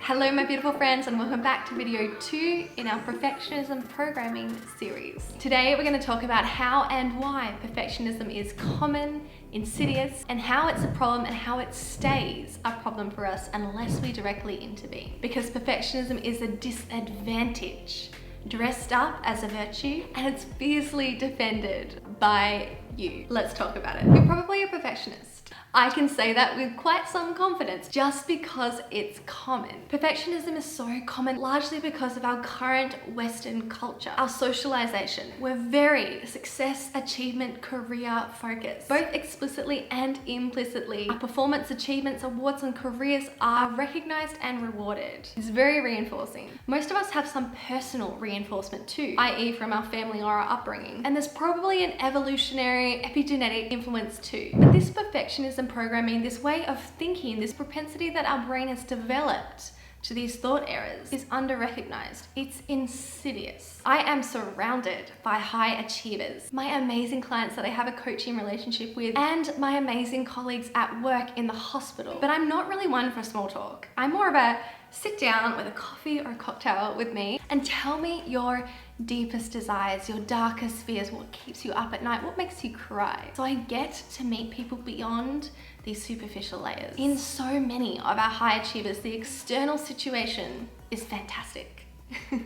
Hello my beautiful friends, and welcome back to video 2 in our perfectionism programming series. Today we're going to talk about how and why perfectionism is common, insidious, and how it's a problem and how it stays a problem for us unless we directly intervene. Because perfectionism is a disadvantage dressed up as a virtue, and it's fiercely defended by you. Let's talk about it. You're probably a perfectionist. I can say that with quite some confidence just because it's common. Perfectionism is so common largely because of our current Western culture, our socialization. We're very success, achievement, career focused, both explicitly and implicitly. Our performance, achievements, awards, and careers are recognized and rewarded. It's very reinforcing. Most of us have some personal reinforcement too, i.e. from our family or our upbringing. And there's probably an evolutionary epigenetic influence too. But this perfectionism programming, this way of thinking, this propensity that our brain has developed to these thought errors is under-recognized. It's insidious. I am surrounded by high achievers, my amazing clients that I have a coaching relationship with, and my amazing colleagues at work in the hospital. But I'm not really one for small talk. I'm more of a sit down with a coffee or a cocktail with me and tell me your deepest desires, your darkest fears, what keeps you up at night, what makes you cry. So I get to meet people beyond these superficial layers. In so many of our high achievers, the external situation is fantastic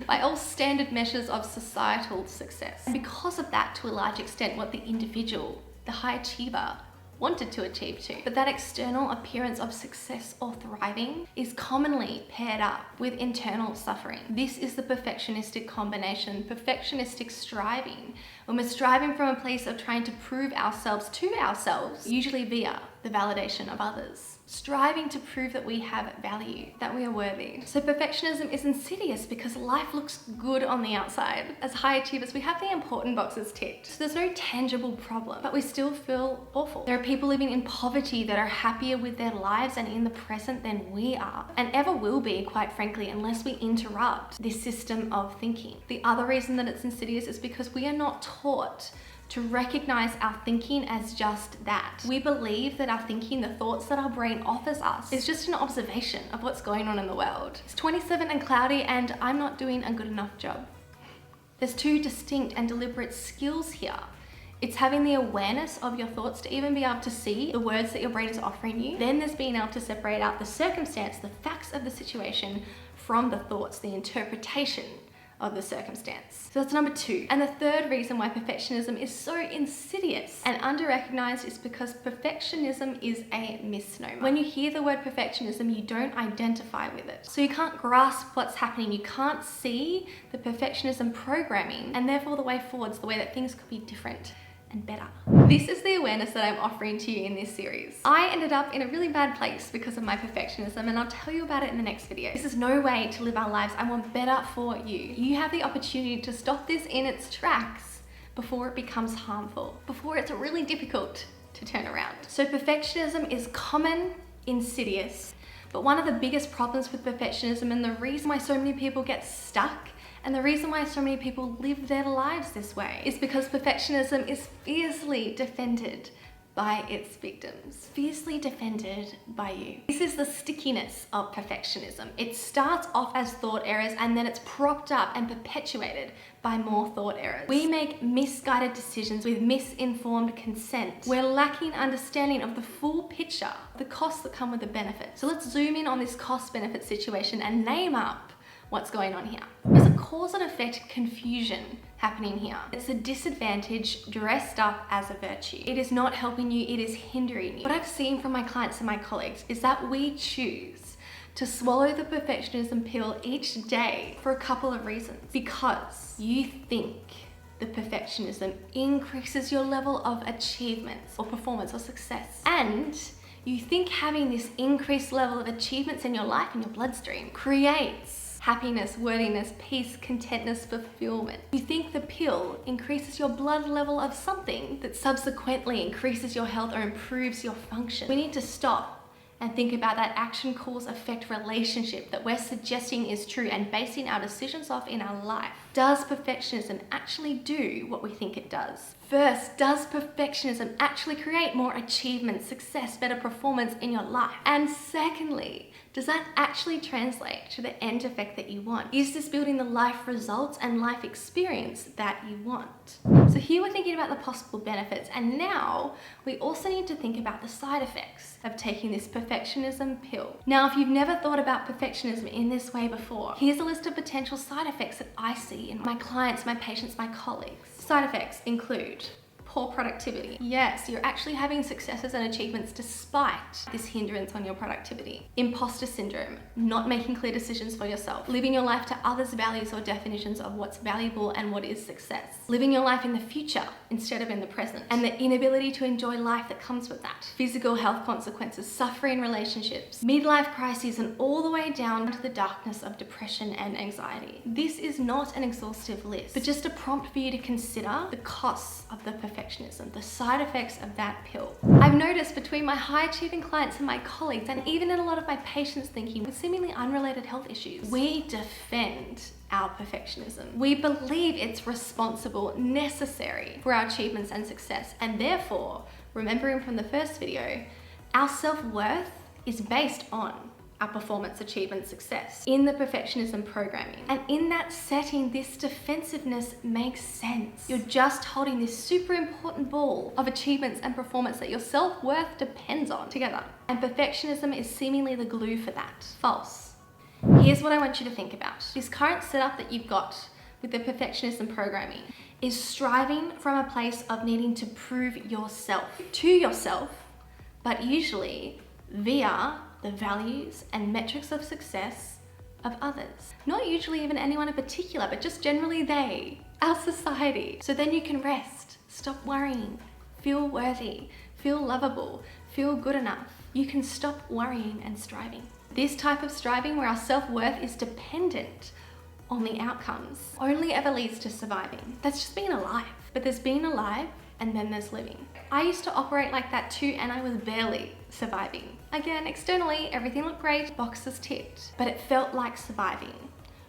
by all standard measures of societal success. And because of that, to a large extent, what the individual, the high achiever, wanted to achieve too. But that external appearance of success or thriving is commonly paired up with internal suffering. This is the perfectionistic combination, perfectionistic striving. When we're striving from a place of trying to prove ourselves to ourselves, usually via the validation of others. Striving to prove that we have value, that we are worthy. So perfectionism is insidious because life looks good on the outside. As high achievers, we have the important boxes ticked. So there's no tangible problem, but we still feel awful. There are people living in poverty that are happier with their lives and in the present than we are, and ever will be, quite frankly, unless we interrupt this system of thinking. The other reason that it's insidious is because we are not taught to recognize our thinking as just that. We believe that our thinking, the thoughts that our brain offers us, is just an observation of what's going on in the world. It's 27 and cloudy and I'm not doing a good enough job. There's two distinct and deliberate skills here. It's having the awareness of your thoughts to even be able to see the words that your brain is offering you. Then there's being able to separate out the circumstance, the facts of the situation from the thoughts, the interpretation of the circumstance. So that's number 2. And the third reason why perfectionism is so insidious and under-recognized is because perfectionism is a misnomer. When you hear the word perfectionism, you don't identify with it. So you can't grasp what's happening. You can't see the perfectionism programming and therefore the way forwards, the way that things could be different and better. This is the awareness that I'm offering to you in this series. I ended up in a really bad place because of my perfectionism, and I'll tell you about it in the next video. This is no way to live our lives. I want better for you. You have the opportunity to stop this in its tracks before it becomes harmful, before it's really difficult to turn around. So perfectionism is common, insidious, but one of the biggest problems with perfectionism, and the reason why so many people get stuck and the reason why so many people live their lives this way, is because perfectionism is fiercely defended by its victims, fiercely defended by you. This is the stickiness of perfectionism. It starts off as thought errors and then it's propped up and perpetuated by more thought errors. We make misguided decisions with misinformed consent. We're lacking understanding of the full picture, the costs that come with the benefits. So let's zoom in on this cost-benefit situation and name up what's going on here. There's a cause and effect confusion happening here. It's a disadvantage dressed up as a virtue. It is not helping you, it is hindering you. What I've seen from my clients and my colleagues is that we choose to swallow the perfectionism pill each day for a couple of reasons. Because you think the perfectionism increases your level of achievements or performance or success, and you think having this increased level of achievements in your life, in your bloodstream, creates happiness, worthiness, peace, contentness, fulfillment. You think the pill increases your blood level of something that subsequently increases your health or improves your function. We need to stop and think about that action cause effect relationship that we're suggesting is true and basing our decisions off in our life. Does perfectionism actually do what we think it does? First, does perfectionism actually create more achievement, success, better performance in your life? And secondly, does that actually translate to the end effect that you want? Is this building the life results and life experience that you want? So here we're thinking about the possible benefits, and now we also need to think about the side effects of taking this perfectionism pill. Now, if you've never thought about perfectionism in this way before, here's a list of potential side effects that I see in my clients, my patients, my colleagues. Side effects include poor productivity. Yes, you're actually having successes and achievements despite this hindrance on your productivity. Imposter syndrome, not making clear decisions for yourself. Living your life to others' values or definitions of what's valuable and what is success. Living your life in the future instead of in the present. And the inability to enjoy life that comes with that. Physical health consequences, suffering relationships, midlife crises, and all the way down to the darkness of depression and anxiety. This is not an exhaustive list, but just a prompt for you to consider the costs of the perfectionism, the side effects of that pill. I've noticed between my high achieving clients and my colleagues, and even in a lot of my patients thinking with seemingly unrelated health issues, we defend our perfectionism. We believe it's responsible, necessary for our achievements and success, and therefore, remembering from the first video, our self-worth is based on our performance, achievement, success in the perfectionism programming. And in that setting, this defensiveness makes sense. You're just holding this super important ball of achievements and performance that your self-worth depends on together. And perfectionism is seemingly the glue for that. False. Here's what I want you to think about. This current setup that you've got with the perfectionism programming is striving from a place of needing to prove yourself to yourself, but usually via the values and metrics of success of others. Not usually even anyone in particular, but just generally they, our society. So then you can rest, stop worrying, feel worthy, feel lovable, feel good enough. You can stop worrying and striving. This type of striving where our self-worth is dependent on the outcomes only ever leads to surviving. That's just being alive. But there's being alive and then there's living. I used to operate like that too, and I was barely surviving. Again, externally, everything looked great, boxes ticked, but it felt like surviving,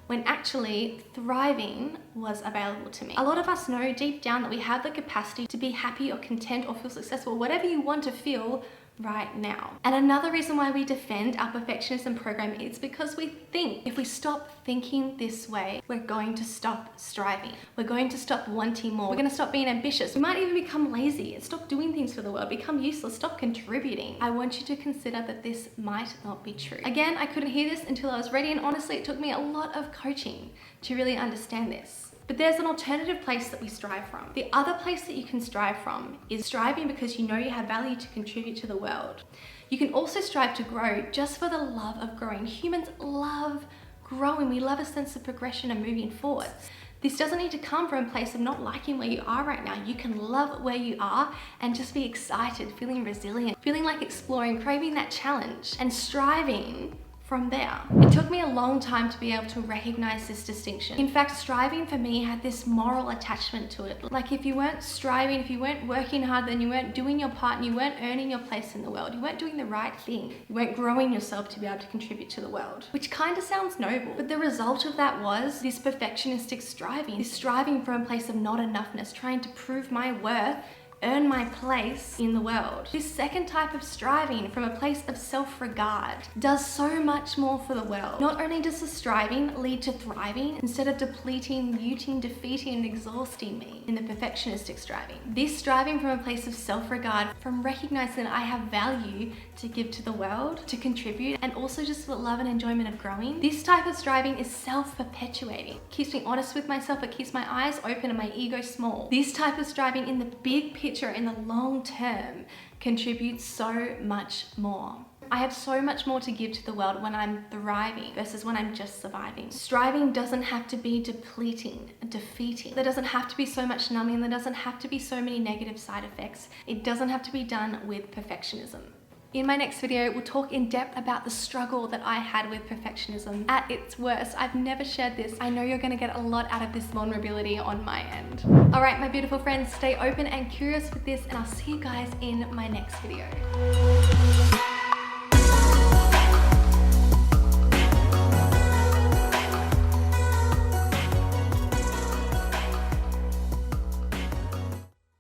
when actually thriving was available to me. A lot of us know deep down that we have the capacity to be happy or content or feel successful, whatever you want to feel right now. And another reason why we defend our perfectionism program is because we think if we stop thinking this way, we're going to stop striving. We're going to stop wanting more. We're going to stop being ambitious. We might even become lazy and stop doing things for the world, become useless, stop contributing. I want you to consider that this might not be true. Again, I couldn't hear this until I was ready, and honestly, it took me a lot of coaching to really understand this. But there's an alternative place that we strive from. The other place that you can strive from is striving because you know you have value to contribute to the world. You can also strive to grow just for the love of growing. Humans love growing. We love a sense of progression and moving forward. This doesn't need to come from a place of not liking where you are right now. You can love where you are and just be excited, feeling resilient, feeling like exploring, craving that challenge, and striving from there. It took me a long time to be able to recognize this distinction. In fact, striving for me had this moral attachment to it. Like if you weren't striving, if you weren't working hard, then you weren't doing your part and you weren't earning your place in the world. You weren't doing the right thing. You weren't growing yourself to be able to contribute to the world, which kind of sounds noble. But the result of that was this perfectionistic striving, this striving from a place of not enoughness, trying to prove my worth, earn my place in the world. This second type of striving from a place of self-regard does so much more for the world. Not only does the striving lead to thriving instead of depleting, muting, defeating, and exhausting me in the perfectionistic striving. This striving from a place of self-regard, from recognizing that I have value to give to the world, to contribute, and also just the love and enjoyment of growing. This type of striving is self-perpetuating. Keeps me honest with myself, it keeps my eyes open and my ego small. This type of striving in the big picture, in the long term, contributes so much more. I have so much more to give to the world when I'm thriving versus when I'm just surviving. Striving doesn't have to be depleting, defeating. There doesn't have to be so much numbing. There doesn't have to be so many negative side effects. It doesn't have to be done with perfectionism. In my next video, we'll talk in depth about the struggle that I had with perfectionism at its worst. I've never shared this. I know you're gonna get a lot out of this vulnerability on my end. All right, my beautiful friends, stay open and curious with this, and I'll see you guys in my next video.